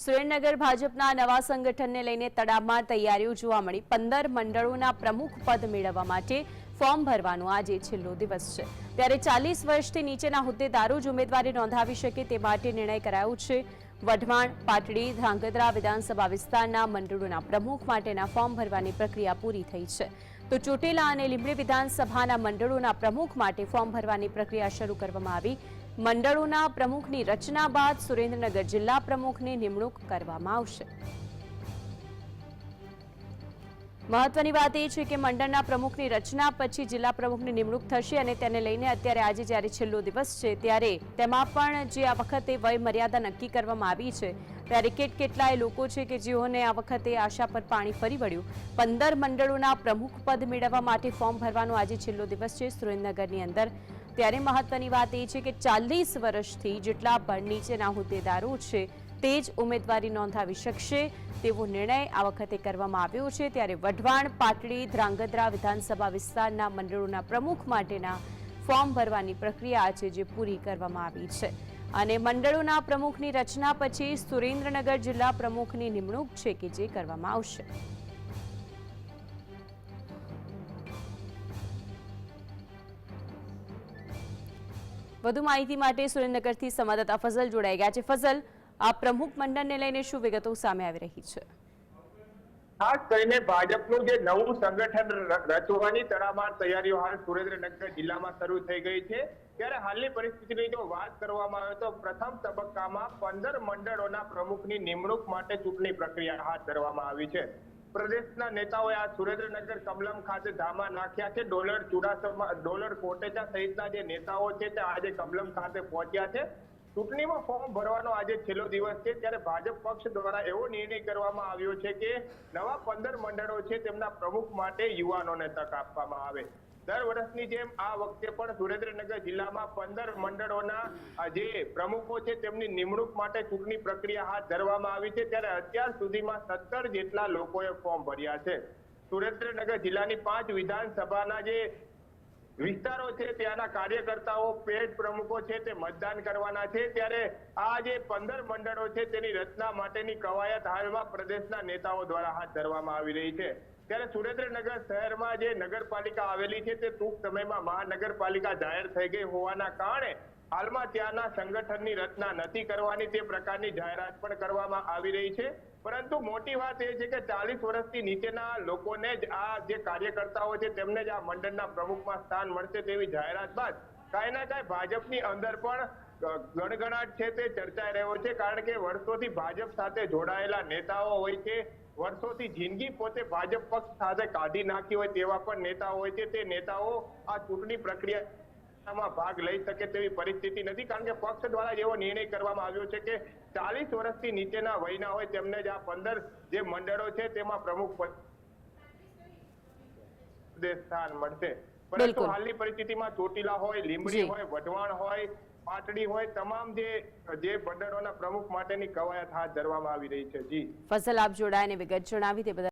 સુરેન્દ્રનગર ભાજપના નવા સંગઠનને લઈને તડામાર તૈયારીઓ જોવા મળી। 15 મંડળોના પ્રમુખ પદ મેળવવા માટે ફોર્મ ભરવાનો આજે છેલ્લો દિવસ છે। ત્યારે 40 વર્ષથી નીચેના હોદ્દેદારો જ ઉમેદવારી નોંધાવી શકે તે માટે નિર્ણય કરાયો છે। વઢવાણ, પાટડી, ધ્રાંગધ્રા વિધાનસભા વિસ્તારના મંડળોના પ્રમુખ માટેના ફોર્મ ભરવાની પ્રક્રિયા પૂરી થઈ છે। તો ચોટીલા અને લીંબડી વિધાનસભાના મંડળોના પ્રમુખ માટે ફોર્મ ભરવાની પ્રક્રિયા શરૂ કરવામાં આવી। મંડળોના પ્રમુખની રચના બાદ સુરેન્દ્રનગર જિલ્લા પ્રમુખની નિમણૂક કરવામાં આવશે। મહત્વની વાત એ છે કે મંડળના પ્રમુખની રચના પછી જિલ્લા પ્રમુખની નિમણૂક થશે અને તેને લઈને અત્યારે આજે જ્યારે છેલ્લો દિવસ છે ત્યારે તેમાં પણ જે આ વખતે વય મર્યાદા નક્કી કરવામાં આવી છે ત્યારે કેટલાય લોકો છે કે જેઓને આ વખતે આશા પર પાણી ફરી વળ્યું। 15 મંડળોના પ્રમુખ પદ મેળવવા માટે ફોર્મ ભરવાનો આજે છેલ્લો દિવસ છે સુરેન્દ્રનગરની અંદર। ત્યારે મહત્વની વાત એ છે કે 40 વર્ષથી જેટલા પણ નીચેના હોદ્દેદારો છે તે જ ઉમેદવારી નોંધાવી શકશે તેવો નિર્ણય આ વખતે કરવામાં આવ્યો છે। ત્યારે વઢવાણ, પાટડી, ધ્રાંગધ્રા વિધાનસભા વિસ્તારના મંડળોના પ્રમુખ માટેના ફોર્મ ભરવાની પ્રક્રિયા છે જે પૂરી કરવામાં આવી છે અને મંડળોના પ્રમુખની રચના પછી સુરેન્દ્રનગર જિલ્લા પ્રમુખની નિમણૂક છે કે જે કરવામાં આવશે। વધુ માહિતી માટે સુરેન્દ્રનગરથી સંવાદદાતા ફઝલ જોડાઈ ગયા છે। ફઝલ, આ પ્રમુખ મંડળને લઈને શું વિગતો સામે આવી રહી છે? ખાસ કરીને ભાજપનું જે નવું સંગઠન રચવાની તડામાર તૈયારીઓ હાલ સુરેન્દ્રનગર જિલ્લામાં શરૂ થઈ ગઈ છે। ત્યારે હાલની પરિસ્થિતિની જો વાત કરવામાં આવે તો પ્રથમ તબક્કામાં 15 મંડળોના પ્રમુખની નિમણૂક માટે ચૂંટણી પ્રક્રિયા હાથ ધરવામાં આવી છે। પ્રદેશના નેતાઓએ આ સુરેન્દ્રનગર કમલમ ખાતે ધામા નાખ્યા છે। ડોલર કોટેચા સહિતના જે નેતાઓ છે તે આજે કમલમ ખાતે પહોંચ્યા છે। ચૂંટણીમાં ફોર્મ ભરવાનો આજે છેલ્લો દિવસ છે ત્યારે ભાજપ પક્ષ દ્વારા એવો નિર્ણય કરવામાં આવ્યો છે કે નવા 15 મંડળો છે તેમના પ્રમુખ માટે યુવાનોને તક આપવામાં આવે। દર વર્ષની જેમ આ વખતે પણ સુરેન્દ્રનગર જિલ્લામાં 15 મંડળોના જે પ્રમુખો છે તેમની નિમણૂક માટે ચૂંટણી પ્રક્રિયા હાથ ધરવામાં આવી છે। ત્યારે અત્યાર સુધીમાં 17 જેટલા લોકોએ ફોર્મ ભર્યા છે। સુરેન્દ્રનગર જિલ્લાની 5 વિધાનસભાના જે વિસ્તારો છે ત્યાંના કાર્યકર્તાઓ પેજ પ્રમુખો છે તે મતદાન કરવાના છે। ત્યારે આ જે 15 મંડળો છે તેની રચના માટેની કવાયત હાલમાં પ્રદેશના નેતાઓ દ્વારા હાથ ધરવામાં આવી રહી છે। ત્યારે સુરેન્દ્રનગર શહેરમાં જે નગરપાલિકા આવેલી છે તે ટૂંક સમયમાં મહાનગરપાલિકા જાહેર થઈ ગઈ હોવાના કારણે હાલમાં ત્યાંના સંગઠનની રચના નથી કરવાની તે પ્રકારની જાહેરાત પણ કરવામાં આવી રહી છે। પરંતુ મોટી વાત એ છે કે 40 વર્ષથી નીચેના લોકોને જ આ જે કાર્યકર્તાઓ છે તેમને જ આ મંડળના પ્રમુખમાં સ્થાન મળશે તેવી જાહેરાત બાદ કાંઈ ના કાંઈ ભાજપની અંદર પણ ગણગણાટ છે તે ચર્ચાઈ રહ્યો છે। કારણ કે વર્ષોથી ભાજપ સાથે જોડાયેલા નેતાઓ હોય છે, વર્ષોથી જિંદગી પોતે ભાજપ પક્ષ સાથે કાઢી નાખી હોય તેવા પણ નેતાઓ હોય છે, તે નેતાઓ આ ચૂંટણી પ્રક્રિયામાં ભાગ લઈ શકે તેવી પરિસ્થિતિ નથી। કારણ કે પક્ષ દ્વારા એવો નિર્ણય કરવામાં આવ્યો છે કે 40 વર્ષથી નીચેના વયના હોય તેમને જ આ 15 જે મંડળો છે તેમાં પ્રમુખ પદે સ્થાન મળશે। પરંતુ હાલની પરિસ્થિતિમાં ચોટીલા હોય, લીંબડી હોય, વઢવાણ હોય, પાટડી હોય, તમામ જે મંડળોના પ્રમુખ માટેની કવાયત હાથ ધરવામાં આવી રહી છે। જી ફઝલ, આપ જોડાઈને વિગત જણાવી તે બદલ